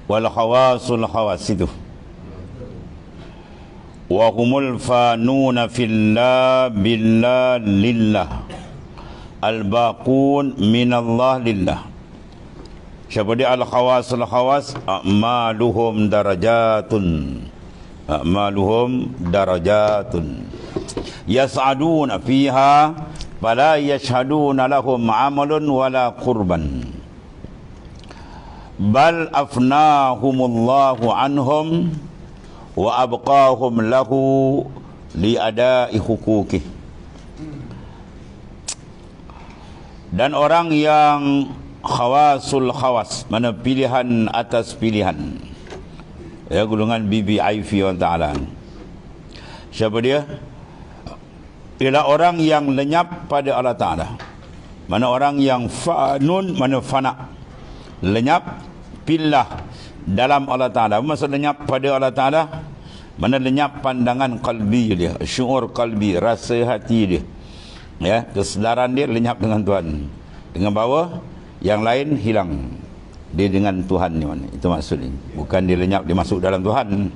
Wal khawasul khawas itu. Wa humul fanuna fillah billah lillah. Al-baqun minallah lillah. Siapa dia al-khawasul khawas? A'maluhum darajatun. A'maluhum darajatun. Yas'aduna fiha fala yashhaduna lahum amalun wala qurban. Bal afnahumullahu anhum wa abqahum lahu liada'i hukukih. Dan orang yang khawasul khawas, mana pilihan atas pilihan, ya, golongan BBIV wa ta'ala. Siapa dia? Ialah orang yang lenyap pada Allah Ta'ala. Mana orang yang fanun, mana fana, lenyap pillah dalam Allah Ta'ala. Maksud lenyap pada Allah Ta'ala, mana lenyap pandangan qalbi dia, syuur qalbi, rasa hati dia, ya, kesedaran dia lenyap dengan Tuhan. Dengan bawah yang lain hilang, dia dengan Tuhan ni mana. Itu maksudnya. Bukan dia lenyap, dia masuk dalam Tuhan.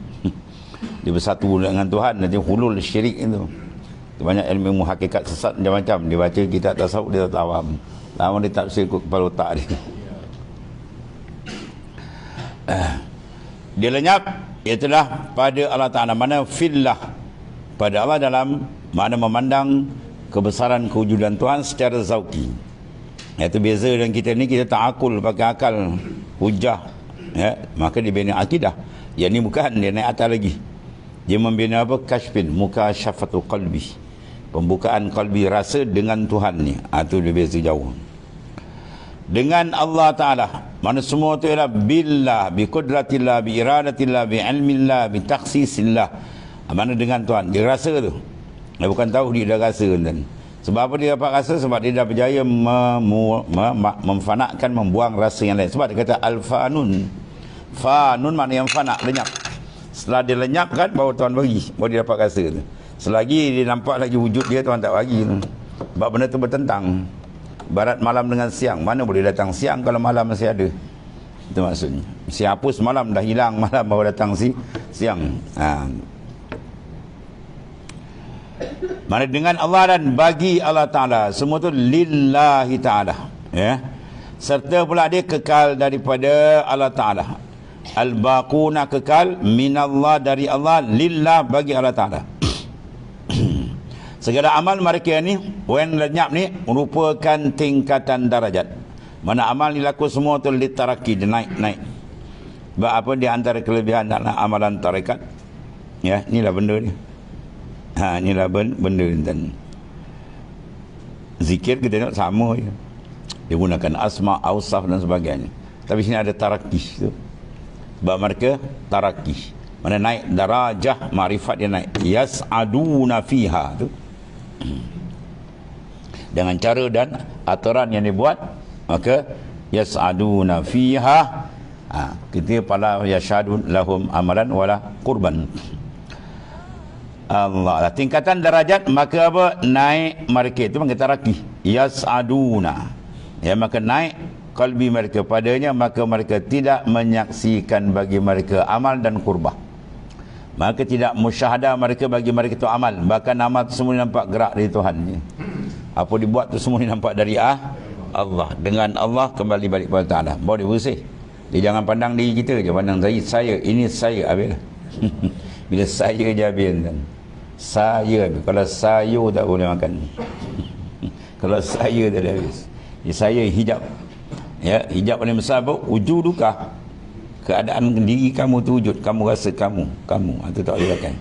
Dia bersatu dengan Tuhan. Nanti hulul syirik itu. Banyak ilmu hakikat sesat macam-macam. Dia baca kitab tasawuf, dia tak faham. Lama dia tak ikut kepala otak dia. Dia lenyap, itulah pada Allah Ta'ala. Mana fillah, pada Allah dalam mana memandang kebesaran kewujudan Tuhan secara zauki. Itu beza dengan kita ni, kita tak akul, pakai akal, hujah, ya, maka dia bina akidah. Yang ni bukan, dia naik atas lagi. Dia membina apa? Kashfin, muka syafatul qalbi, pembukaan qalbi, rasa dengan Tuhan ni. Itu dia beza jauh. Dengan Allah Ta'ala, mana semua tu ialah billah, bi qudratillah, bi iradatillah, bi ilmillah, bi takhsisillah. Mana dengan Tuhan, dia rasa tu. Dia bukan tahu, dia dah rasa kan. Sebab apa dia dapat rasa? Sebab dia dah berjaya memfanakkan, membuang rasa yang lain. Sebab dia kata al-fanun. Fanun makna yang fana, lenyap. Setelah dia lenyap kan, baru Tuhan bagi, baru dia dapat rasa tu. Selagi dia nampak lagi wujud dia, Tuhan tak bagi tu. Sebab benda tu bertentang. Barat malam dengan siang, mana boleh datang siang kalau malam masih ada. Itu maksudnya. Si hapus malam, dah hilang malam, baru datang siang. Mana dengan Allah dan bagi Allah Ta'ala, semua tu lillahi ta'ala, ya. Serta pula dia kekal daripada Allah Ta'ala. Al-baquna, kekal, minallah, dari Allah, lillah, bagi Allah Ta'ala. Segala amal mereka ni, when lenyap ni, merupakan tingkatan darajat. Mana amal ni laku semua tu litaraki, dia naik. Sebab apa? Di antara kelebihan dalam amalan tarekat, ya, inilah benda ni. Inilah benda dan zikir kita tengok sama je. Dia gunakan asma, ausaf dan sebagainya. Tapi sini ada tarakih tu. Sebab mereka tarakih, mana naik darajah makrifat, dia naik. Yas'aduna fiha tu. Dengan cara dan aturan yang dibuat, maka yas'aduna fiha. Kita pala yashadun lahum amalan wala qurban. Allah lah. Tingkatan darajat, maka apa? Naik mereka. Itu maka taraki. Yas'aduna. Ya, maka naik kalbi mereka padanya, maka mereka tidak menyaksikan bagi mereka amal dan kurbah. Maka tidak musyahadah mereka bagi mereka itu amal. Bahkan amal itu semua nampak gerak dari Tuhan. Apa dibuat itu semua nampak dari Allah. Dengan Allah kembali balik kepada Ta'ala. Baru dia bersih. Dia jangan pandang diri kita je. Pandang saya. Ini saya. Habis. Bila saya je habis kan. Saya, kalau saya tak boleh makan. Kalau saya tak ada habis. Saya hijab. Ya, hijab paling besar apa? Wujuduka. Keadaan diri kamu tu wujud. Kamu rasa kamu. Itu tak boleh makan.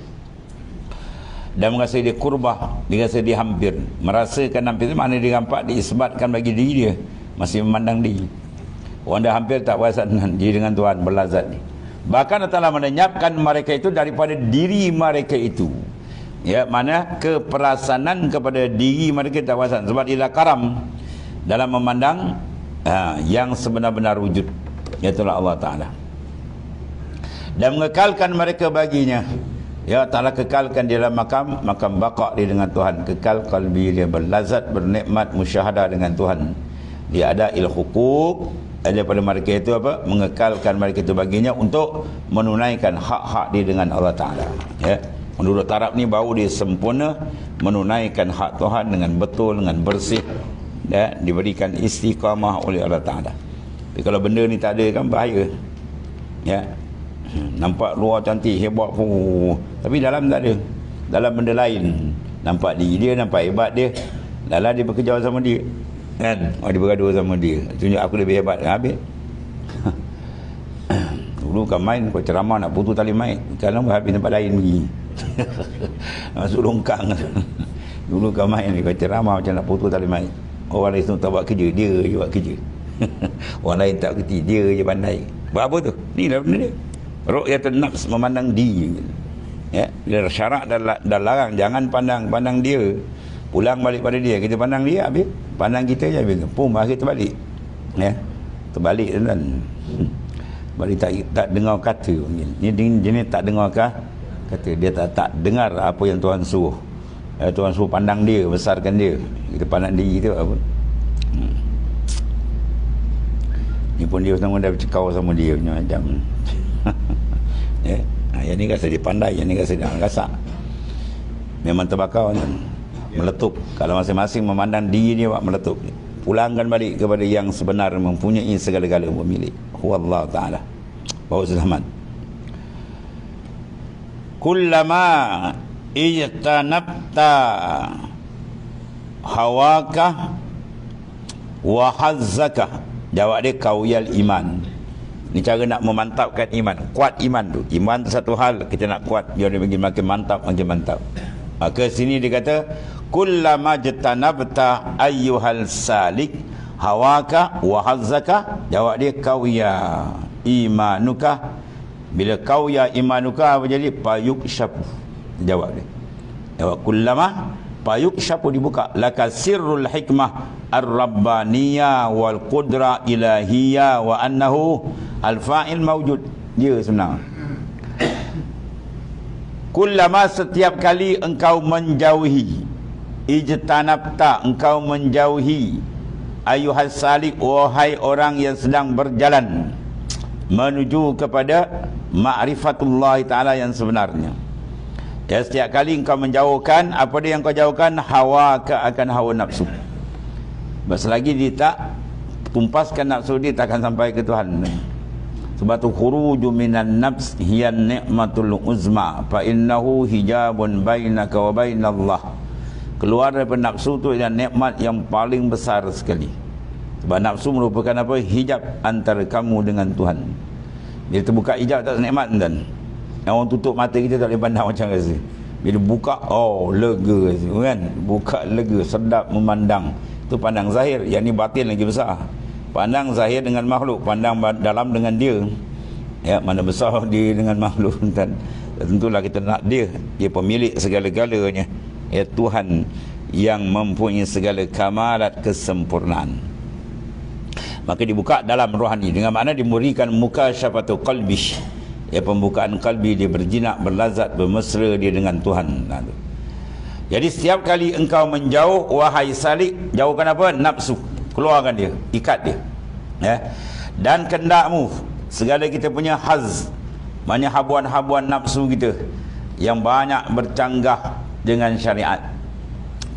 Dan merasa dia kurbah, dia rasa dia hampir. Merasakan hampir itu maknanya dia nampak, diisbatkan bagi diri dia. Masih memandang diri. Orang dah hampir tak berasa dengan diri dengan Tuhan, berlazat. Bahkan Allah Ta'ala menyapkan mereka itu daripada diri mereka itu. Ya, mana keperasanan kepada diri mereka tak berasa. Sebab dia karam dalam memandang yang sebenar-benar wujud, iaitulah Allah Ta'ala. Dan mengekalkan mereka baginya Ya Ta'ala kekalkan dia dalam makam baqa' dia dengan Tuhan, kekal qalbi dia berlazat, bernikmat, musyahadah dengan Tuhan. Dia ada hukuk daripada mereka itu apa? Mengekalkan mereka itu baginya untuk menunaikan hak-hak dia dengan Allah Ta'ala. Ya. Menurut taraf ni baru dia sempurna menunaikan hak Tuhan dengan betul, dengan bersih, ya, diberikan istiqamah oleh Allah Ta'ala. Tapi kalau benda ni tak ada kan bahaya. Ya. Nampak luar cantik, hebat pun, tapi dalam tak ada. Dalam benda lain. Nampak diri dia, nampak hebat dia, dalam dia bekerja sama dia, kan? Dia bergaduh sama dia, tunjuk aku lebih hebat, habis. Dulu kan main kau ceramah nak putus tali main, sekarang habis tempat lain pergi. Masuk longkang. Dulu kan main kau ceramah macam nak putus tali main. Orang lain semua tak buat kerja, dia je buat kerja. Orang lain tak kerti, dia je pandai. Buat apa tu? Ni lah benda dia. Ru'yatun nafs, memandang diri. Ya, dia syarak dah larang, jangan pandang dia. Pulang balik pada dia, kita pandang dia habis. Pandang kita je habis. Pum, akhir terbalik. Ya. Terbalik kan. Balik tak dengar kata mungkin. Ni tak dengar kata. Dia tak dengar apa yang Tuhan suruh. Tuhan suruh pandang dia, besarkan dia. Kita pandang diri tu apa. Ni pun dia semua dah bercakap sama dia punya macam. Ya, yang ni rasa dia pandai, yang ni rasa dia rasak. Memang terbakar kan? Meletup. Kalau masing-masing memandang diri dia meletup. Pulangkan balik kepada yang sebenar, mempunyai segala-gala pemilik. Huwallahu ta'ala. Bahawa selamat. Kullama ijtanabta hawaka wa hazzaka. Jawab dia kauyal iman. Ini cara nak memantapkan iman. Kuat iman tu. Iman tu satu hal, kita nak kuat biar dia makin mantap, makin mantap. Maka sini dia kata kullama jatanabta ayyuhal salik hawaka wa hazzaka. Jawab dia kauya imanuka. Bila kauya imanuka apa jadi? Payuk syapu. Jawab dia. Jawab kullama payuk syapu dibuka. Laka sirrul hikmah ar-rabbaniyah wal qudra ilahiyah wa annahu al-fa'il mawjud. Dia sebenarnya. Kullama setiap kali engkau menjauhi, ijtanabta engkau menjauhi, ayuhas salik wahai orang yang sedang berjalan menuju kepada ma'rifatullah ta'ala yang sebenarnya. Ya, setiap kali engkau menjauhkan, apa dia yang kau jauhkan? Hawa akan hawa nafsu. Selagi dia tak tumpaskan nafsu dia, tak akan sampai ke Tuhan. Sebab tu khuruju minan nafs hiya ni'matul uzma fa innahu hijabun bainaka wa bainallah. Keluar daripada nafsu tu adalah nikmat yang paling besar sekali. Sebab nafsu merupakan apa? Hijab antara kamu dengan Tuhan. Bila terbuka hijab tak nikmat dan orang tutup mata kita tak boleh pandang macam rasa. Bila buka, oh lega kan? Buka lega, sedap memandang. Itu pandang zahir. Yang ni batin lagi besar. Pandang zahir dengan makhluk, pandang dalam dengan dia. Ya, mana besar dia dengan makhluk. Dan tentulah kita nak dia pemilik segala-galanya. Ya, Tuhan yang mempunyai segala kamalat kesempurnaan. Maka dibuka dalam rohani, dengan makna diberikan mukasyafatu qalbi. Ya, pembukaan kalbi, dia berjinak, berlazat, bermesra dia dengan Tuhan. Jadi setiap kali engkau menjauh, wahai salik, jauhkan apa? Nafsu. Keluarkan dia, ikat dia. Ya. Dan kendakmu, segala kita punya haz, banyak habuan-habuan nafsu kita yang banyak bercanggah dengan syariat.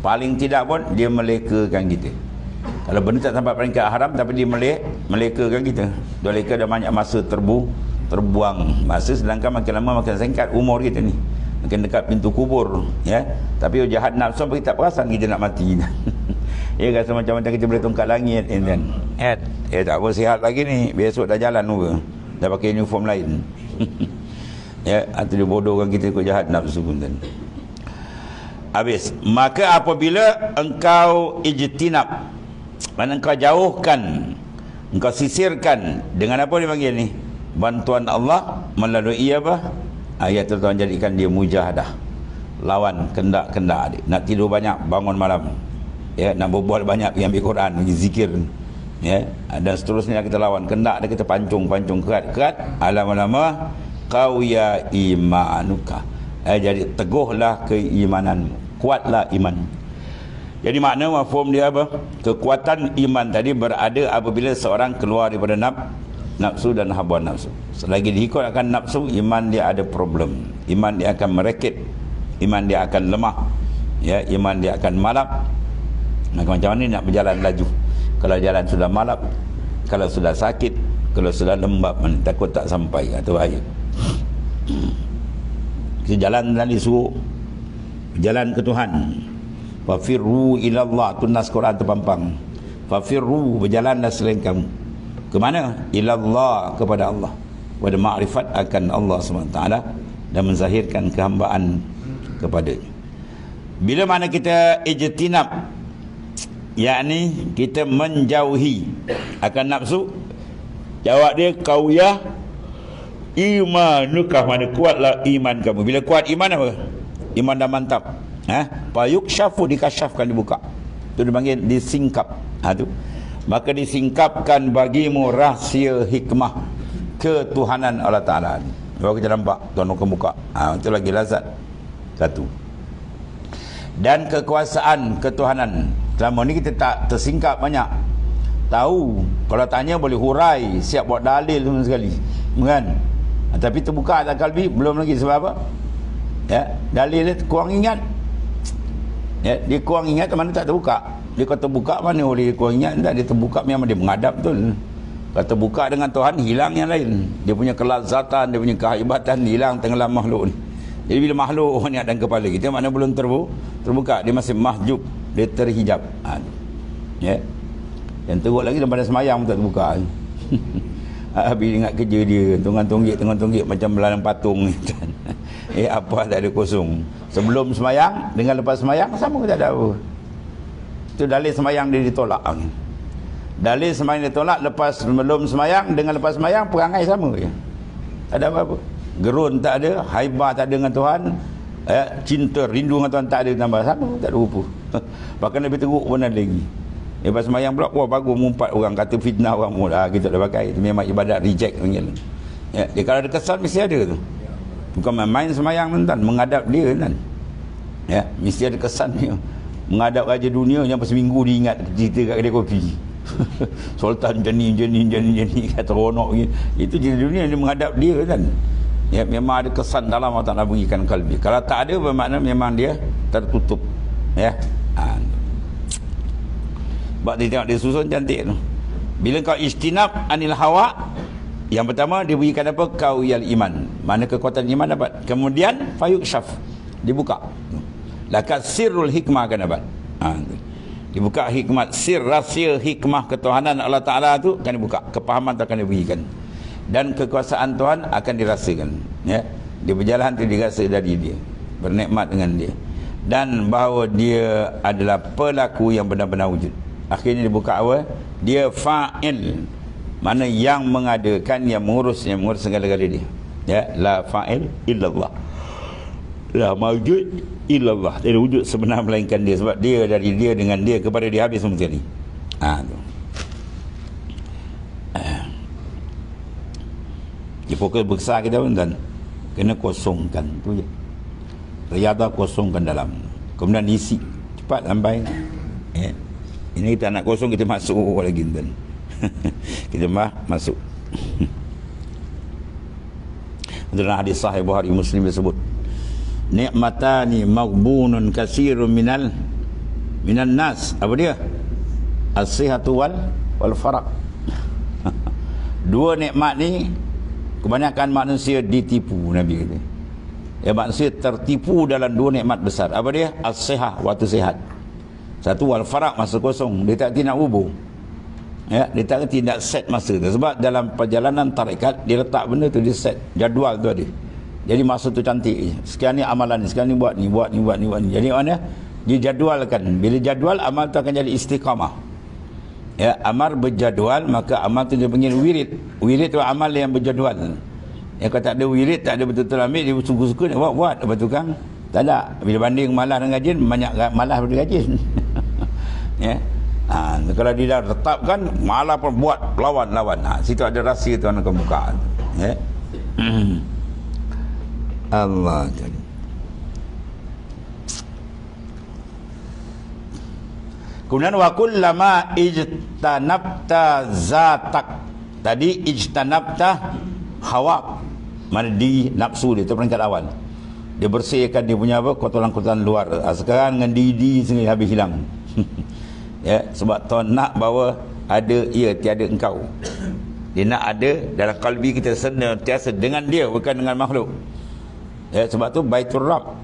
Paling tidak pun dia melekakan kita. Kalau benda tak sampai peringkat haram, tapi dia melekakan kita. Dia leka dah banyak masa terbuang masa, sedangkan makin lama makin singkat umur kita ni, makin dekat pintu kubur. Ya, tapi jahat nafsu sampai kita tak perasan kita nak mati. Ya, rasa macam-macam kita boleh tongkat langit kan. Tak apa, sihat lagi ni, besok dah jalan muka, dah pakai uniform lain. Ya, atau dia bodohkan kita ikut jahat nafsu pun kan. Habis. Maka apabila engkau ijtinab, mana engkau jauhkan, engkau sisirkan dengan apa dia panggil ni? Bantuan Allah melalui apa? Ayat tu Tuhan jadikan dia mujahadah, lawan kendak-kendak dia. Nak tidur banyak, bangun malam. Ya, nak berbual banyak, pergi ambil Quran, pergi zikir. Ya, dan seterusnya kita lawan kendak dia, kita pancung kerat-kerat. Lama-lama qawiya imanuka. Jadi teguhlah keimananmu, kuatlah iman. Jadi makna mafhum dia apa? Kekuatan iman tadi berada apabila seorang keluar daripada nafsu dan hawa nafsu. Selagi diikut akan nafsu, iman dia ada problem. Iman dia akan merekit, iman dia akan lemah, ya, iman dia akan malap. Maka macam mana nak berjalan laju? Kalau jalan sudah malap, kalau sudah sakit, kalau sudah lembab, takut tak sampai, itu bahaya. Kita jalan tadi suruh jalan ke Tuhan. Fafirru ilallah, tu nas Quran terpampang. Fafirru, berjalanlah selain kamu. Ke mana? Ilallah, kepada Allah. Pada makrifat akan Allah SWT dan menzahirkan kehambaan kepadanya. Bila mana kita ijtinab, yakni kita menjauhi akan nafsu, jawab dia qawiyah imanukah, mana kuatlah iman kamu. Bila kuat iman apa? Iman dah mantap. Payuksyafu, dikasyafkan, dibuka. Itu dipanggil disingkap. Tu. Maka disingkapkan bagimu rahsia hikmah ketuhanan Allah Ta'ala. Baru kita nampak Tuhan akan buka. Itu lagi lazat. Satu. Dan kekuasaan ketuhanan. Selama ni kita tak tersingkap banyak. Tahu, kalau tanya boleh hurai, siap buat dalil semua sekali. Kan? Tapi terbuka tak kalbi, belum lagi. Sebab apa? Ya, dalil dia kurang ingat. Ya, dia kurang ingat, mana tak terbuka. Dia kata terbuka, mana boleh kurang ingat. Tak, dia terbuka memang dia menghadap betul. Kalau terbuka dengan Tuhan, hilang yang lain. Dia punya kelazatan, dia punya kehebatan hilang tenggelam makhluk ni. Jadi bila makhluk ni ada kepala kita, mana belum terbuka, dia masih mahjub, dia terhijab. Ya. Yang teruk lagi daripada semayang pun tak terbuka. Habis ingat kerja dia, tengah-tunggik macam belalang patung. Apa tak ada kosong. Sebelum semayang dengan lepas semayang sama ke tak ada apa. Itu dalil semayang dia ditolak. Dalil semayang ditolak lepas belum semayang dengan lepas semayang perangai sama je. Tak ada apa-apa. Gerun tak ada, haibah tak ada dengan Tuhan, cinta rindu dengan Tuhan tak ada, tambah sama, tak ada rupa. Bahkan lebih teruk pun ada lagi. Lepas semayang pula, wah bagus mengumpat orang, kata fitnah orang muda, kita dah pakai. Itu memang ibadat reject panggil. Ya, dia kalau ada kesan mesti ada tu. Bukan main semayang tuan, menghadap dia kan. Ya, mesti ada kesan dia. Menghadap raja dunia yang seminggu diingat cerita kat kedai kopi. Sultan jani kata ronok gitu. Itu cerita dunia dia menghadap dia kan. Ya, memang ada kesan dalam Allah Ta'ala berikan kalbi. Kalau tak ada bermakna memang dia tertutup. Ya. Sebab dia tengok dia susun cantik tu. Bila kau ijtinab anil hawa, yang pertama diberikan apa? Qawiyal iman. Mana kekuatan iman dapat. Kemudian fayukshaf, dibuka. Lakat sirrul hikmah akan dapat. Dibuka hikmat, sir, rahsia hikmah ketuhanan Allah Ta'ala tu akan dibuka. Kepahaman tu akan diberikan. Dan kekuasaan Tuhan akan dirasakan. Ya. Dia berjalan tu dirasa dari dia. Bernikmat dengan dia. Dan bahawa dia adalah pelaku yang benar-benar wujud. Akhirnya dibuka apa? Dia fa'il. Mana yang mengadakan, yang mengurus segala-gala dia. Ya, la fa'il illallah. La mawjud illallah. Tidak wujud sebenar melainkan dia. Sebab dia, dari dia, dengan dia, kepada dia habis semua sekali. Tu. Dia fokus besar kita pun dan kena kosongkan tu je. Riadah kosongkan dalam. Kemudian isi. Cepat sampai. Ini kita nak kosong, kita masuk lagi tuan. Kita masuk. Dalam hadis sahih Bukhari Muslim disebut, nikmatani maghbunun katsirun minan nas. Apa dia? As-sihhatu wal faraq. Dua nikmat ni kebanyakan manusia ditipu, Nabi kata. Ya, manusia tertipu dalam dua nikmat besar. Apa dia? As-sihah, waktu sihat. Satu wal faraq, masa kosong. Dia tak nak hubung. Ya, dia tak tidak set masa tu. Sebab dalam perjalanan tarekat dia letak benda tu, dia set jadual tu ada. Jadi masa tu cantik je. Sekian ni amalan ni, sekian ni buat ni. Jadi mana? Dia jadualkan. Bila jadual, amal tu akan jadi istiqamah. Ya, amal berjadual, maka amal tu dia panggil wirid. Wirid tu amal yang berjadual. Ya, kalau tak ada wirid, tak ada betul-betul ambil, dia suka-suka nak buat. Lepas tu kan tak ada. Bila banding malas dengan gajian, banyak malas daripada gajian. Ya. Kalau dia dah tetapkan, malah pun buat lawan. Situ ada rahsia Tuhan akan buka. Ya. Allah. Kemudian wa kullama ijtanabta zatak. Tadi ijtanabta hawa, mana di nafsu dia, itu peringkat awal. Dia bersihkan dia punya apa, kotoran-kotoran luar. Sekarang dengan di sini habis hilang. Ya, sebab tuan nak bawa ada ia, tiada engkau. Dia nak ada dalam kalbi kita senantiasa dengan dia, bukan dengan makhluk. Ya, sebab tu Baitur Rabb.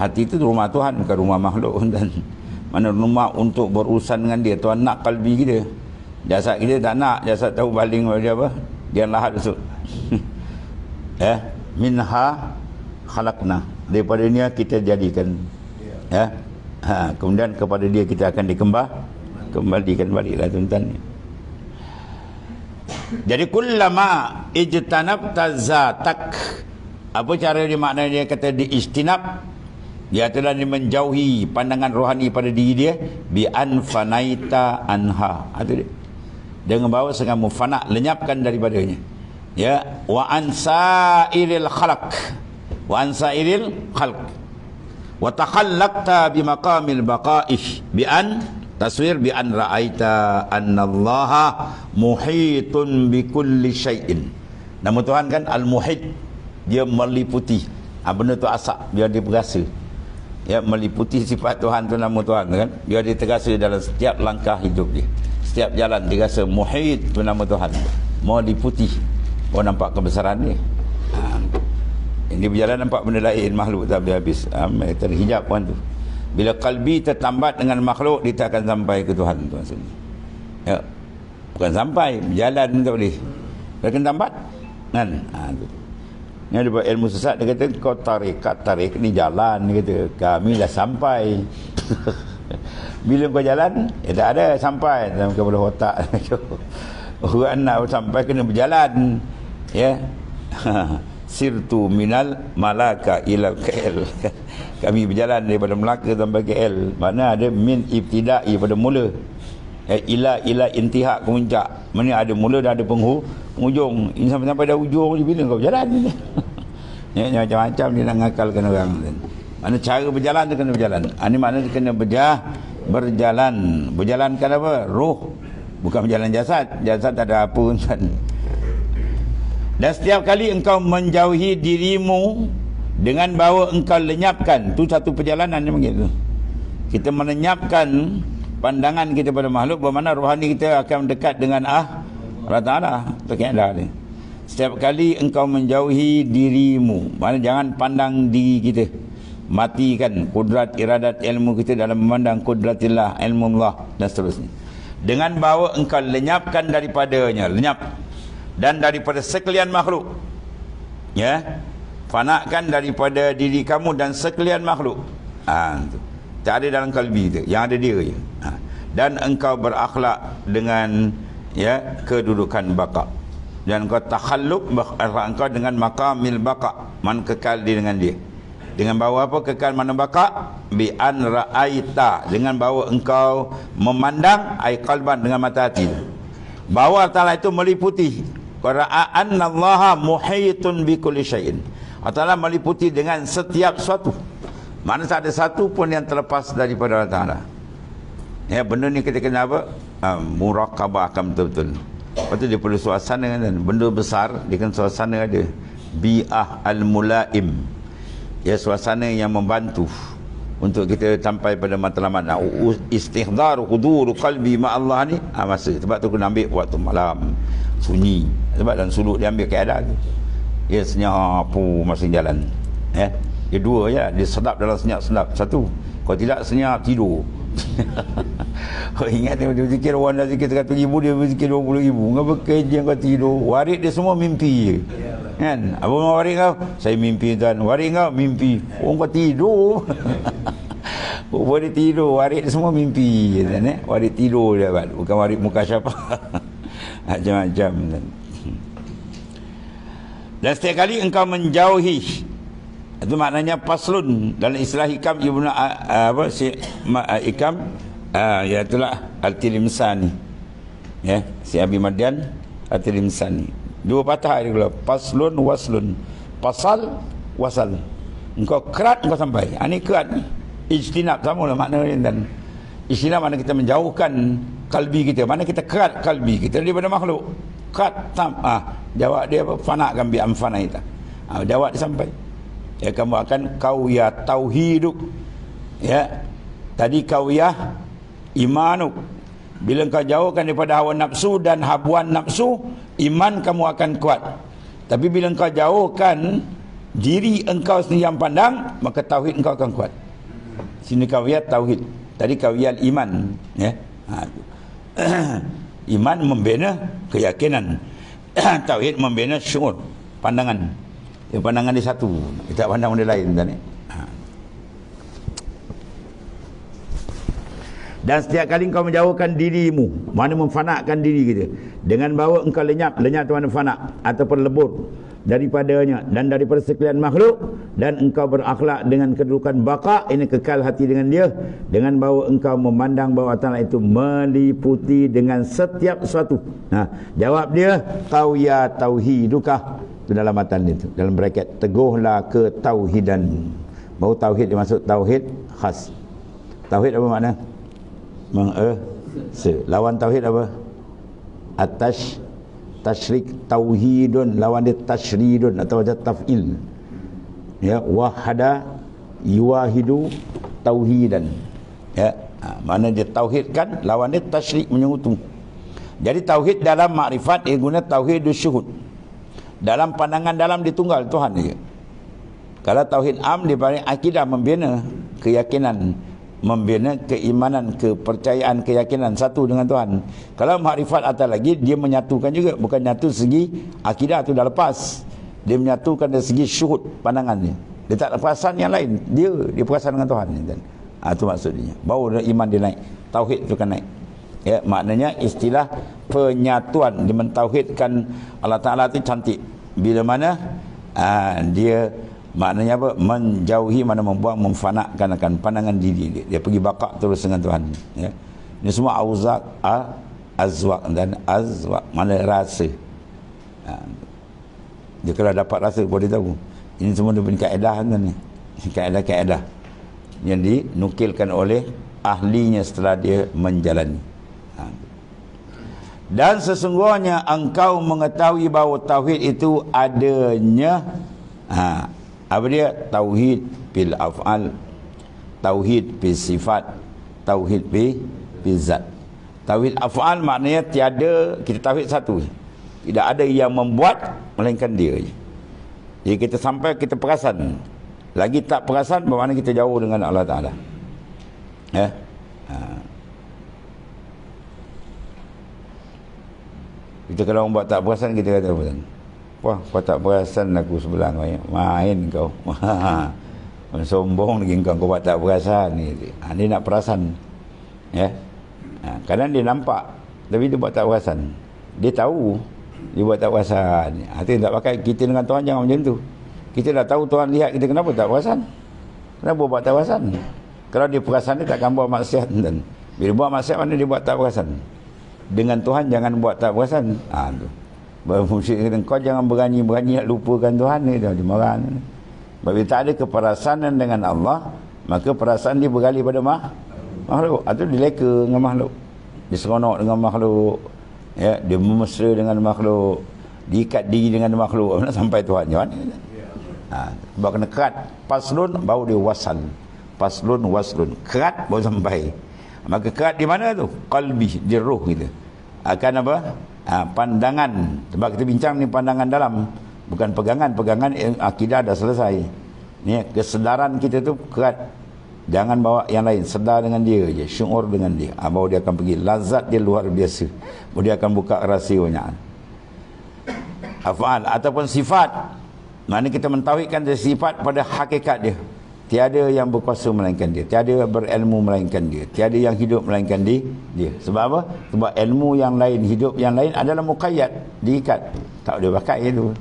Hati itu rumah Tuhan, bukan rumah makhluk. Dan mana rumah untuk berurusan dengan dia. Tuhan nak kalbi kita. Jasad kita tak nak. Jasad tahu baling dia apa, dia lahat besok. Ya, minha khalaqna, daripada dia kita jadikan. Ya, kemudian kepada dia kita akan kembalikan baliklah tuan-tuan. Jadi kullama ijtanabta zatak, apa cara dia makna dia kata di istinab, dia telah menjauhi pandangan rohani pada diri dia, bi anfanaita anha, itu dia, dengan bawa sengaja mufana, lenyapkan daripadanya. Ya, wa ansairil khalaq, wa ansairil khalq, wa takhallaqta bi maqamil baqa'ih bi an taswir bi an ra'aita annallaha muhitun bi kulli syai'in. Nama Tuhan kan al-muhit, dia meliputi. Benda tu asap, biar dia berasa. Ya, meliputi sifat Tuhan tu, nama Tuhan kan. Biar dia terasa dalam setiap langkah hidup dia. Setiap jalan dia rasa muhit tu nama Tuhan. Meliputi. Oh, nampak kebesaran dia. Ini berjalan nampak benda lain, makhluk tak habis-habis. Terhijab Tuhan tu. Bila kalbi tertambat dengan makhluk, dia tak akan sampai ke Tuhan tu maksudnya. Ya. Bukan sampai, berjalan tak boleh. Dia akan tambat kan. Tu. Ini ada buat ilmu sesat, dia kata kau tarik ni jalan, dia kata kami dah sampai. Bila kau jalan, tak ada sampai dalam kepala otak. Orang nak sampai kena berjalan. Ya. Sirtu minal malaka ila KL. Kami berjalan daripada Melaka sampai KL. Mana ada min ibtida'i pada mula. Ila intihak ke puncak. Mana ada mula dan ada penghujung. Ini sampai dah hujung je, bila kau berjalan. Ya, macam-macam dia nak ngakalkan orang. Mana cara berjalan tu kena berjalan. Ini maknanya kena berjalan. Berjalankan apa? Roh. Bukan berjalan jasad. Jasad tak ada apa pun. Dan setiap kali engkau menjauhi dirimu dengan bahawa engkau lenyapkan, tu satu perjalanan dia begitu. Kita melenyapkan pandangan kita pada makhluk, bermakna rohani kita akan dekat dengan Allah Ta'ala. Itu kaedah dia. Setiap kali engkau menjauhi dirimu, maknanya jangan pandang diri kita. Matikan kudrat, iradat, ilmu kita dalam memandang kudratillah, ilmu Allah dan seterusnya. Dengan bahawa engkau lenyapkan daripadanya, lenyap. Dan daripada sekalian makhluk, ya, fanakan daripada diri kamu dan sekalian makhluk. Tak ada dalam kalbi itu, yang ada dia je. Dan engkau berakhlak dengan, ya, kedudukan baqa. Dan engkau takhalluk, engkau dengan maqamil baqa, man kekal dengan dia. Dengan bawa apa kekal mana baqa? Bi an ra'aita, dengan bawa engkau memandang, ai qalban, dengan mata hati. Bahawa Allah itu meliputi. Annallaha muhitun bi kulli syai'in. Allah Ta'ala meliputi dengan setiap sesuatu. Mana tak ada satu pun yang terlepas daripada Allah Ta'ala. Ya, benda ni kita kena apa? Muraqabah akan betul-betul. Lepas tu dia perlu suasana kan. Benda besar, dia kan suasana ada. Bi'ah al-mulaim. Ya, suasana yang membantu untuk kita sampai pada matlamat. Istihdar hudur qalbi ma Allah ni masa. Sebab tu kena ambil waktu malam, sunyi. Sebab dalam suluk dia ambil keadaan tu. Dia senyap masa jalan. Ya. Dia dua je, dia sedap dalam senyap-sedap. Satu, kalau tidak senyap tidur. Kau ingat dia berzikir, orang dah zikir 100,000, dia berzikir 20,000. Ngapa kerja kau tidur? Warid dia semua mimpi je. Kan? Apa mau warid kau? Saya mimpi tuan. Warid kau? Mimpi. Oh, kau tidur. Oh, dia tidur. Warid dia semua mimpi je tuan. Warid tidur dia buat. Bukan warid muka siapa. Macam-macam tuan. Dan setiap kali engkau menjauhi, itu maknanya paslun dalam istilah hikam Ibnu hikam itulah Al-Tilimsani. Ya, si Abi Madian Al-Tilimsani. Dua patah dia kata paslun waslun. Pasal wasal. Engkau kerat engkau sampai. Ini kerat ni. Ijtinab sama lah maknanya dan Istilah mana kita menjauhkan kalbi kita, mana kita kerat kalbi kita daripada makhluk. Jawab dia apa? Fanakan bi amfana kita. Jawab dia sampai. Ya, kamu akan kau ya tauhiduk. Ya. Tadi kau ya imanuk. Bila kau jauhkan daripada hawa nafsu dan habuan nafsu, iman kamu akan kuat. Tapi bila kau jauhkan diri engkau sendiri yang pandang, maka tauhid engkau akan kuat. Sini kau ya tauhid. Tadi kau ya iman. Ya. Iman membina keyakinan. Tauhid membina syuur, pandangan. Ya, pandangan dia satu, kita pandang benda lain kan. Dan setiap kali engkau menjauhkan dirimu, mana memfanakkan diri kita, dengan bahawa engkau lenyap tu mana fanak ataupun lebur daripadanya dan daripada sekalian makhluk, dan engkau berakhlak dengan kedudukan baka, ini kekal hati dengan dia, dengan bahawa engkau memandang bahawa Ta'ala itu meliputi dengan setiap sesuatu. Jawab dia, kau ya tauhidukah, itu dalam matan itu, dalam bracket, teguhlah ketauhidan. Bahawa tauhid dimaksud tauhid khas. Tauhid apa makna? Lawan tauhid apa? Tasyrik, tauhidun, lawan dia tasyridun atau wajah taf'il. Ya, wahada yuwahidu tauhidan. Ya, mana dia tauhidkan, lawan dia tasyrik, menyekutu. Jadi tauhid dalam makrifat dia guna tauhidus syuhud. Dalam pandangan dalam ditunggal Tuhan dia. Kalau tauhid am dia panggil akidah, membina keyakinan, membina keimanan, kepercayaan, keyakinan satu dengan Tuhan. Kalau makrifat atas lagi, dia menyatukan juga, bukan nyatu segi akidah tu dah lepas, dia menyatukan dari segi syuhud, pandangannya. Dia tak ada perasaan yang lain, dia perasan dengan Tuhan. Itu maksudnya, baru iman dia naik, tauhid tu kan naik. Ya, maknanya istilah penyatuan, dia mentauhidkan Allah Ta'ala tu cantik. Bila mana dia maknanya apa? Menjauhi, mana membuang, memfanakkan akan pandangan diri dia. Dia pergi bakak terus dengan Tuhan. Ya. Ini semua auzak, azwak dan azwak, mana rasa. Dia kalau dapat rasa boleh tahu. Ini semua dia punya kaedah kan ni. Kaedah-kaedah yang dinukilkan oleh ahlinya setelah dia menjalani. Dan sesungguhnya engkau mengetahui bahawa tauhid itu adanya apa dia? Tauhid bil af'al, tauhid bil sifat, tauhid bil zat. Tauhid af'al maknanya tiada, kita tauhid satu, tidak ada yang membuat melainkan dia je. Jadi kita sampai kita perasan, lagi tak perasan bermakna kita jauh dengan Allah Ta'ala. Ya. Kita kalau orang buat tak perasan, kita kata apa? Wah, kau tak perasan aku sebelah kau, main kau. Sombong lagi kau buat tak perasan ni. Dia nak perasan. Ya. Kadang dia nampak tapi dia buat tak perasan. Dia tahu dia buat tak perasan. Itu tak pakai kita dengan Tuhan, jangan macam tu. Kita dah tahu Tuhan lihat kita, kenapa tak perasan? Kenapa buat tak perasan? Kalau dia perasan, dia takkan buat maksiat. Dan bila buat maksiat, mana dia buat tak perasan? Dengan Tuhan jangan buat tak perasan. Tu. Berfungsi kata, kau jangan berani-berani nak lupakan Tuhan ni, dia marah. Bila tak ada keperasanan dengan Allah, maka perasaan dia beralih pada makhluk. Atau dia leka dengan makhluk, dia seronok dengan makhluk, ya, dia memesra dengan makhluk, diikat diri dengan makhluk. Sampai Tuhan je mana? Sebab kena kerat paslun baru dia wasal. Paslun waslun, kerat baru sampai. Maka kerat di mana tu? Qalbi, di roh kita. Akan apa? Pandangan. Sebab kita bincang ni pandangan dalam, bukan pegangan. Pegangan akidah dah selesai. Ni kesedaran kita tu kerat. Jangan bawa yang lain, sedar dengan dia je, syuur dengan dia. Baru dia akan pergi. Lazat dia luar biasa. Baru dia akan buka rahsia. Af'al ataupun sifat, mana kita mentauhidkan dia sifat pada hakikat dia. Tiada yang berkuasa melainkan dia, tiada berilmu melainkan dia, tiada yang hidup melainkan dia. Sebab apa? Sebab ilmu yang lain, hidup yang lain adalah muqayyad, diikat. Tak boleh pakai itu.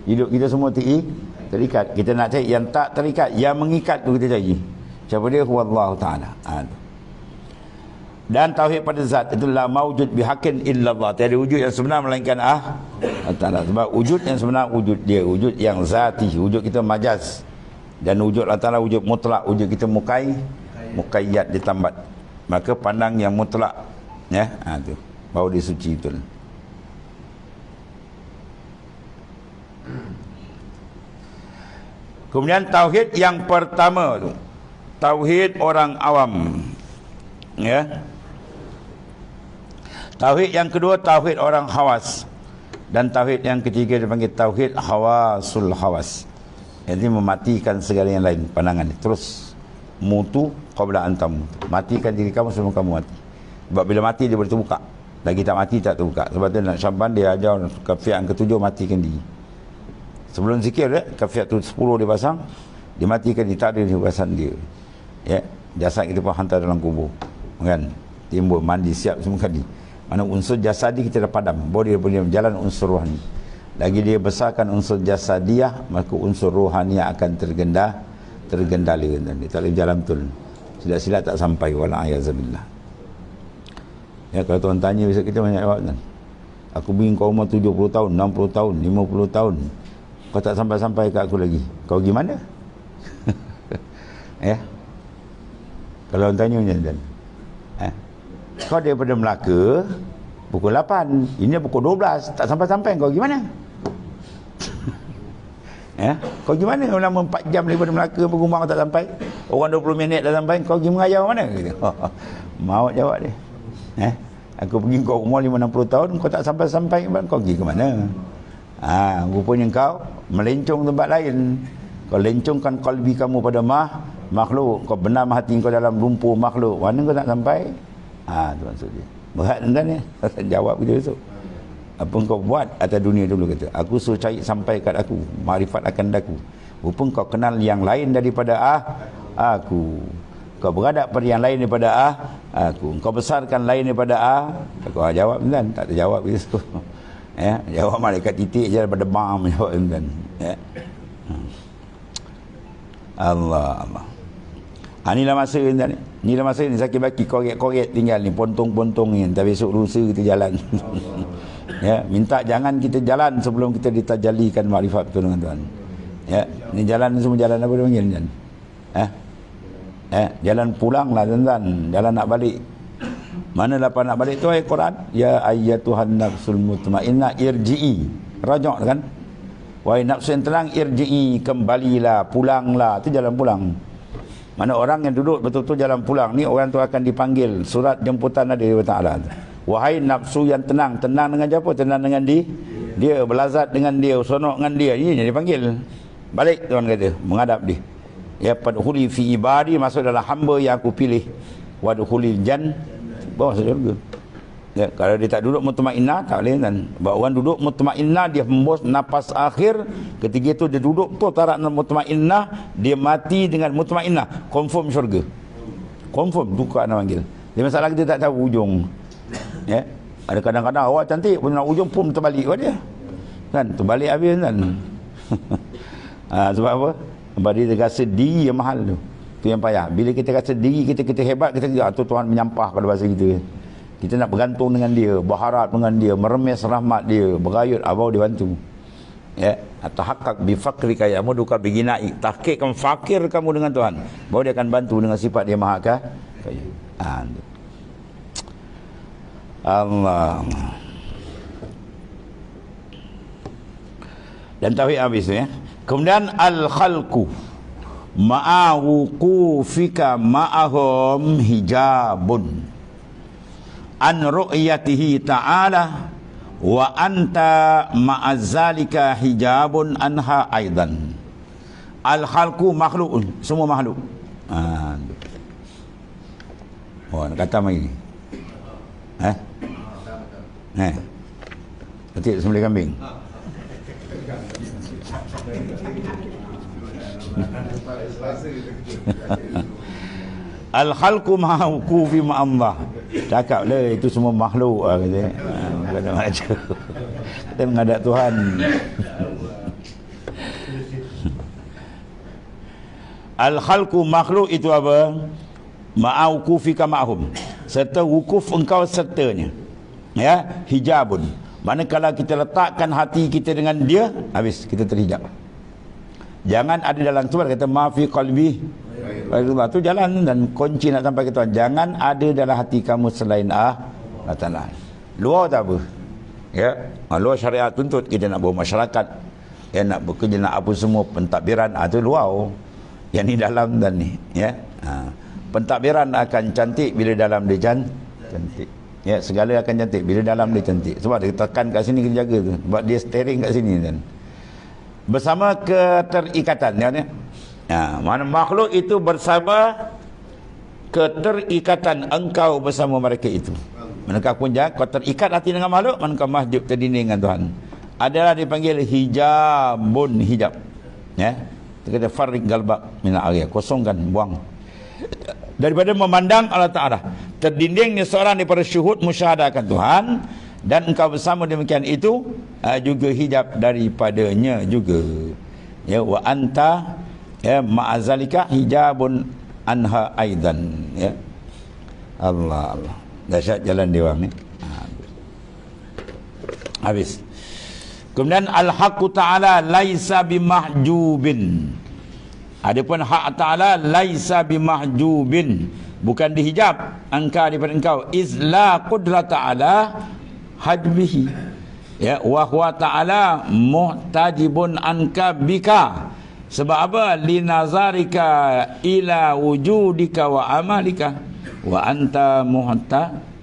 Hidup kita semua terikat. Kita nak cari yang tak terikat, yang mengikat tu kita cari. Siapa dia? Huwallahu ta'ala. Dan tauhid pada zat itu la maujud bihaqqin illallah, tiada wujud yang sebenar melainkan Ta'ala. Sebab wujud yang sebenar wujud dia, wujud yang zati. Wujud kita majaz, dan wujud Allah Ta'ala wujud mutlak. Wujud kita muqayyad, ditambat. maka pandang yang mutlak, ya, tu baru dia suci betul. Kemudian tauhid yang pertama tu, tauhid orang awam, ya. Tauhid yang kedua tauhid orang khawas, dan tauhid yang ketiga dipanggil tauhid hawasul hawas. Jadi mematikan segala yang lain pandangan. Terus mutu qabla antam, matikan diri kamu sebelum kamu mati. Sebab bila mati dia boleh terbuka. Lagi tak mati tak terbuka. Sebab tu nak Syamban dia ajar kafiat yang ketujuh matikan diri. Sebelum zikir kafiat tu 10 dia pasang, dimatikan, ditakdir di bahasan dia. Ya, jasad kita pun hantar dalam kubur. Kan? Timbul mandi siap semua kali. Mana unsur jasadi kita dah padam, baru dia boleh berjalan unsur rohani. Lagi dia besarkan unsur jasadiah, maka unsur rohani akan tergendali. Dia tak boleh berjalan betul. Silap-silap tak sampai, wala ayazabillah. Ya, kalau tuan tanya besok kita banyak jawab kan. Aku bingin kau umur 70 tahun, 60 tahun, 50 tahun. Kau tak sampai-sampai kat aku lagi. Kau gimana? Ya. Kalau orang tanya macam tu. Kau daripada Melaka pukul 8, ini pukul 12, tak sampai-sampai, kau gimana? Ya, kau gimana kau lama 4 jam daripada Melaka ke rumah kau tak sampai? Orang 20 minit dah sampai, kau pergi mengayau mana? Mau jawab dia. Aku pergi kau umur 50-60 tahun, kau tak sampai-sampai, kau pergi ke mana? Rupanya kau melencong tempat lain. Kau lencongkan kalbi kamu pada makhluk, kau benam hati kau dalam lumpur makhluk. Mana kau tak sampai? Tu maksud dia. Berat tuan ni. Jawab kita besok. Apa kau buat atas dunia dulu, kata. Aku suruh cari sampai kat aku, makrifat akan daku. Rupa kau kenal yang lain daripada aku. Kau beradab pada yang lain daripada aku. Kau besarkan lain daripada aku. Jawab tuan, tak ada jawab besok. Ya, jawab malaikat titik je daripada bam jawab tuan. Ya. Allah. Inilah masa tuan. Inilah masa ni sakit baki korek-korek tinggal ni, pontong-pontong ni. Entah besok lusa kita jalan. Ya, minta jangan kita jalan sebelum kita ditajalikan makrifat betul dengan Tuhan. Ya, ni jalan semua jalan apa dia panggil kan? Jalan pulanglah tuan-tuan, jalan nak balik. Mana dapat nak balik tu ayat Quran? Ya ayyatuhan nafsul mutmainnah irji'i. Rajak kan? Wahai nafsu yang tenang, irji'i, kembalilah, pulanglah. Itu jalan pulang. Mana orang yang duduk betul-betul jalan pulang ni, orang tu akan dipanggil, surat jemputan ada dari Ta'ala. Wahai nafsu yang tenang, tenang dengan siapa? Tenang dengan dia, belazat dengan dia, sonok dengan dia. Ini yang dipanggil. Balik Tuhan kata, menghadap dia. Ya padkhuli fi ibadi, masuk dalam hamba yang aku pilih. Wadkhulil bawah syurga. Ya, kalau dia tak duduk mutmainnah tak boleh kan. Sebab orang duduk mutmainnah, dia hembus nafas akhir, ketika itu dia duduk tu tarak mutmainnah, dia mati dengan mutmainnah, confirm syurga. Confirm tukar nak panggil. Dia masalah kita tak tahu ujung. Ya. Ada kadang-kadang awak cantik pun nak ujung pun terbalik pada dia. Kan terbalik habis kan. Sebab apa? Sebab dia rasa diri yang mahal tu. Tu yang payah. Bila kita rasa diri kita hebat, kita tu Tuhan menyampah pada bahasa kita. Kita nak bergantung dengan dia, berharap dengan dia, meremes rahmat dia, berayut, baru dia bantu. Ya, tahaqqaq bi faqrika yamuduka bi ghina'i. Tahqiqkan fakir kamu dengan Tuhan, baru dia akan bantu dengan sifat dia maha kaya. Allah. Dan tauhid habis tu ya. Kemudian al-khalqu ma'awuqufika ma'ahum hijabun an ru'yatihi ta'ala wa anta ma'azzalika hijabun anha aidan. Al-khalqu makhluk, semua makhluk. Nak kata mai ni. Betul sembelih kambing. Al-khalqu ma'awqufi ma'allah. Cakap lah itu semua makhluk kata. Kata macam kita menghadap Tuhan. Al-khalqu makhluk itu apa? Ma'awqufika ma'hum. Serta wukuf engkau sertanya. Ya, hijabun. Manakala kita letakkan hati kita dengan dia, habis kita terhijab. Jangan ada dalam tu kata ma fi qalbi Allah tu jalan dan kunci nak sampai ke Tuhan. Jangan ada dalam hati kamu selain Allah Ta'ala. Luar tak apa. Ya, luar syariat tuntut kita nak bermasyarakat, ya, nak bekerja, nak apa semua pentadbiran, itu luar. Yang ni dalam dan ni, ya. Pentadbiran akan cantik bila dalam dia cantik. Ya, segala akan cantik bila dalam dia cantik. Sebab dia tekan kat sini kena jaga tu. Sebab dia steering kat sini kan. Bersama keterikatan, ya. Mana makhluk itu bersama keterikatan engkau bersama mereka itu. Manakah pun jangan kau terikat hati dengan makhluk, manakah mahjub terdinding dengan Tuhan. Adalah dipanggil hijabun, hijab. Ya. Dia kata farik galbak minal arya, kosongkan, buang daripada memandang Allah Ta'ala. Terdindingnya seorang daripada syuhud musyahadakan Tuhan, dan engkau bersama demikian itu juga hijab daripadanya juga. Ya, wa anta, ya, ma'azalika hijabun anha aidan. Ya. Allah Allah. Dahsyat jalan dia orang ni. Habis. Kemudian al-haqqu ta'ala laisa bimahjubin. Adapun hak ta'ala laisa bimahjubin, bukan dihijab angka daripada engkau. Izla qudrat ta'ala hajbihi. Ya, wa huwa ta'ala muhtajibun anka bika. Sebab apa? Linazarika ila wujudika wa amalika wa anta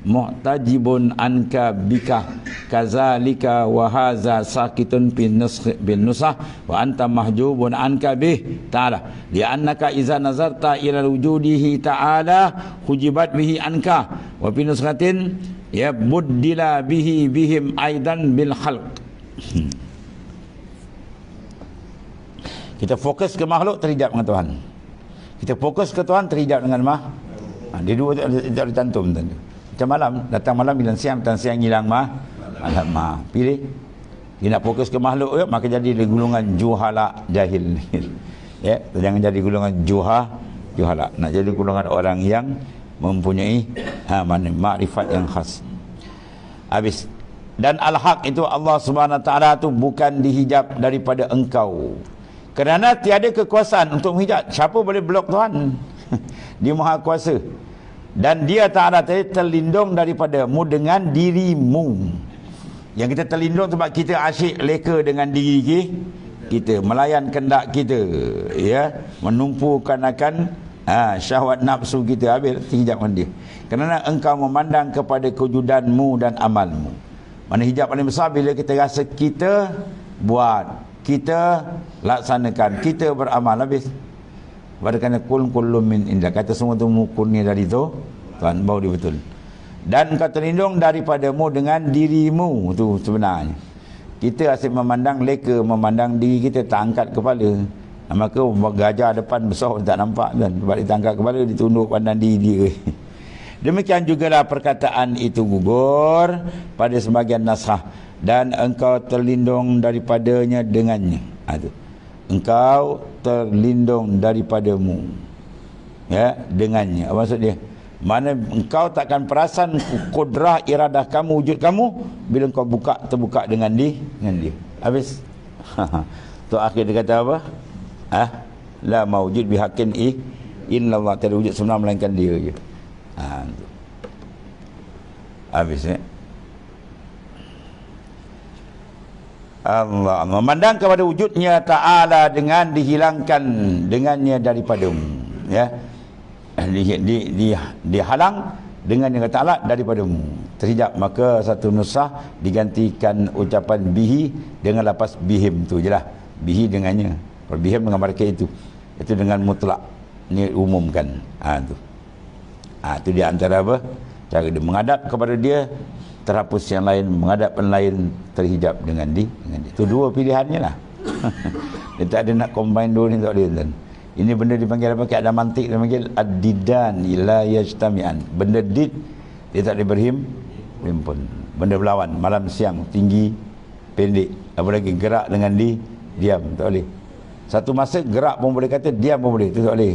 muhtajibun anka bika kazalika wa hadza sakitun bin nusah wa anta mahjubun anka bih ta'ala li'annaka iza nazarta ila wujudihi ta'ala hujibat bihi anka wa bin nusratin ya buddila bihi bihim aidan bil khalq. Kita fokus ke makhluk, terhijab dengan Tuhan. Kita fokus ke Tuhan, terhijab dengan dia dua tak ditantum tadi. Macam malam, datang malam bilang siang, datang siang hilang malam. Pilih. Dia nak fokus ke makhluk, maka jadi golongan juhala jahil. Ya, jangan jadi golongan juhala. Nak jadi golongan orang yang mempunyai makrifat yang khas. Habis. Dan al-haq itu Allah Subhanahu Wa Taala tu bukan dihijab daripada engkau. Kerana tiada kekuasaan untuk menghijab. Siapa boleh blok Tuhan? Dia Maha Kuasa. Dan dia Ta'ala terlindung daripadamu dengan dirimu. Yang kita terlindung sebab kita asyik leka dengan diri kita, melayan kendak kita, ya, menumpukan akan syahwat nafsu kita, habis terhijabkan dia. Kerana engkau memandang kepada kewujudanmu dan amalmu. Mana hijab paling besar bila kita rasa kita buat, kita laksanakan, kita beramal, habis. Pada kena kullum min indah, kata semua tu mukurnya dari tu Tuhan, baru dia betul. Dan kau terlindung daripadamu dengan dirimu tu sebenarnya. Kita asyik memandang leka, memandang diri kita, tak angkat kepala. Maka gajah depan besar tak nampak kan. Sebab dia tak angkat kepala, dia tunduk pandang diri dia. Demikian jugalah perkataan itu gugur pada sebagian naskah, dan engkau terlindung daripadanya dengannya. Engkau terlindung daripadamu, ya, dengannya. Apa maksud dia? Mana engkau takkan perasan kudrah iradah kamu, wujud kamu, bila engkau terbuka dengan dia. Habis. Tu akhir dia kata apa? La mawjud bihaqqin illallah, tiada wujud sebenar melainkan dia je. Habis, Allah memandang kepada wujudnya Ta'ala dengan dihilangkan dengannya daripadamu, ya, dihalang dengan yang Ta'ala daripadamu, terhijab. Maka satu nusah digantikan ucapan bihi dengan lapas bihim tu je lah. Bihi dengannya, bihim dengan mereka itu dengan mutlak, ni umumkan. Tu dia antara apa, cara dia menghadap kepada dia, terhapus yang lain, menghadap yang lain, terhijab dengan dia. Itu dua pilihannya lah. Dia tak ada nak combine dua ni, tak boleh. Ini benda dipanggil apa? Ada mantik dia panggil ad-didan la yajtami'an. Benda did dia tak boleh berhimpun. Benda berlawan, malam siang, tinggi pendek, apa lagi gerak dengan diam, tak boleh. Satu masa gerak pun boleh kata, diam pun boleh, itu tak boleh.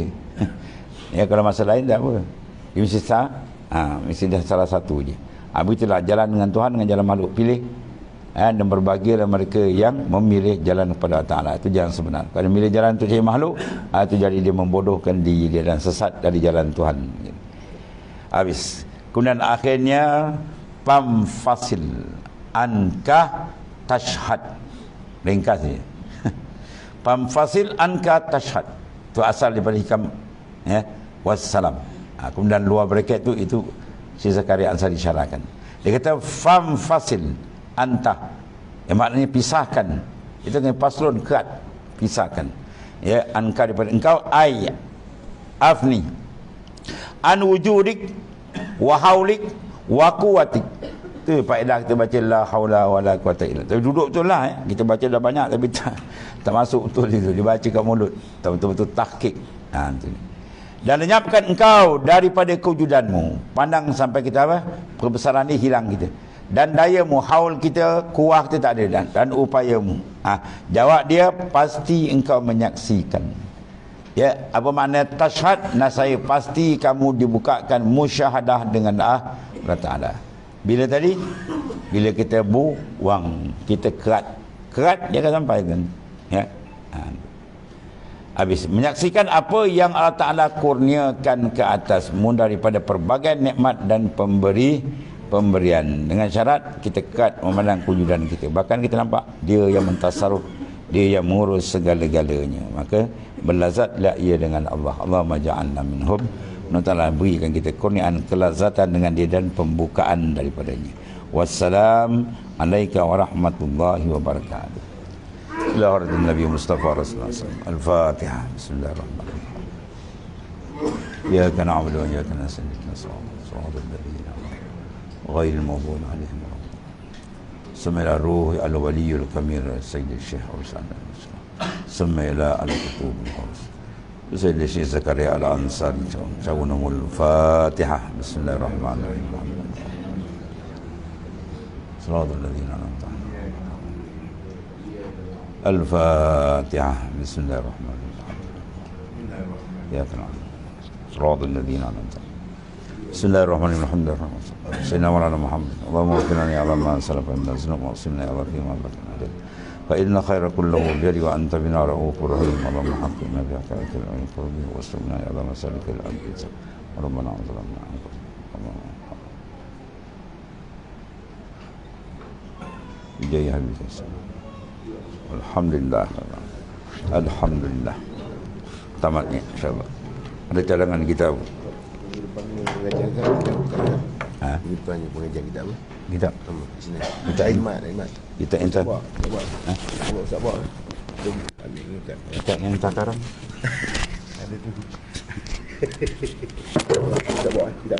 Ya, kalau masa lain tak apa. Dia mesti dah salah satu je. Begitulah jalan dengan Tuhan dengan jalan makhluk. Pilih. dan berbahagialah mereka yang memilih jalan kepada Allah Ta'ala. Itu jalan sebenar. Kalau memilih jalan untuk cari makhluk, itu jadi dia membodohkan diri dia dan sesat dari jalan Tuhan. Habis. Kemudian akhirnya famfasil anka tashhad. Ringkas ni. Famfasil anka tashhad. Itu asal daripada hikam wassalam. Kemudian luar bracket itu Syekh Zakaria Ansari syarahkan. Dia kata famfasil anta, yang maknanya pisahkan. Itu dengan paslon kat, pisahkan. Ya, anka daripada engkau, ay afni an wujudik wa haulik wa quwwatik. Tu faedah kita baca la haula wala quwata illa. Tapi duduk betul lah, kita baca dah banyak tapi tak masuk betul itu, dibaca kat mulut, tak betul-betul tahqiq. Tu. Dan lenyapkan engkau daripada kewujudanmu. Pandang sampai kita apa? Perbesaran ni hilang kita. Dan dayamu, haul kita, kuah kita tak ada, dan upayamu. Jawab dia, pasti engkau menyaksikan. Ya, apa makna tashhad? Nasai pasti kamu dibukakan musyahadah dengan Allah Ta'ala. Bila tadi? Bila kita buang, kita kerat dia akan sampaikan. Ya. Habis menyaksikan apa yang Allah Ta'ala kurniakan ke atasmu daripada pelbagai nikmat dan pemberian. Dengan syarat kita kerat memandang kewujudan kita. Bahkan kita nampak dia yang mentasarruf, dia yang mengurus segala-galanya. Maka berlazatlah ia dengan Allah. Allahumma ja'alna minhum. Allah Ta'ala berikan kita kurniaan kelazatan dengan dia dan pembukaan daripadanya. Wassalam alaika warahmatullahi wabarakatuh. إلى ورد النبي مصطفى رسول الله صلى الله عليه وسلم. الفاتحة. بسم الله الرحمن الرحيم. إياك نعبد وإياك نستعين صراط الذين غير المغضوب عليهم ولا الضالين. ثم إلى الروح الولي الكبير السيد الشيخ حسين ثم إلى الكتب الخمس السيد الشيخ زكريا الأنصاري شاونهم الفاتحة. بسم الله الرحمن الرحيم. صراط الذين أنعمت عليهم. الفاتحة. بسم الله الرحمن الرحيم. يا كرام صراط الذين أنعمت عليهم. بسم الله الرحمن الرحيم. الحمد لله سيدنا مولانا محمد. اللهم اغفر لنا على ما سلف من الذنوب واغفرنا يا الله فيما بقي فإن خير كله بيدك وأنت بنا رؤوف رحيم. اللهم حقنا بحقائق العلم قربه واستغنى على مسالك الأنبياء. ربنا ظلمنا أنفسنا. بجاه حبيبك السلام. Alhamdulillah. Alhamdulillah. Tamatnya insyaAllah. Ada cadangan kita apa? Depannya pengajian kita apa? Kita Kita imat. Kita intan. Sabar. Kita yang takaran. Ada tu. Sabar kita.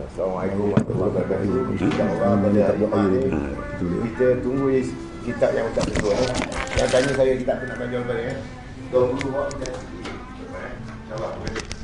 Assalamualaikum warahmatullahi wabarakatuh. InsyaAllah pada hari ini kita tunggu kitab yang tak betul. Yang tanya saya kitab tu nak jual balik. Tunggu buat kita. InsyaAllah.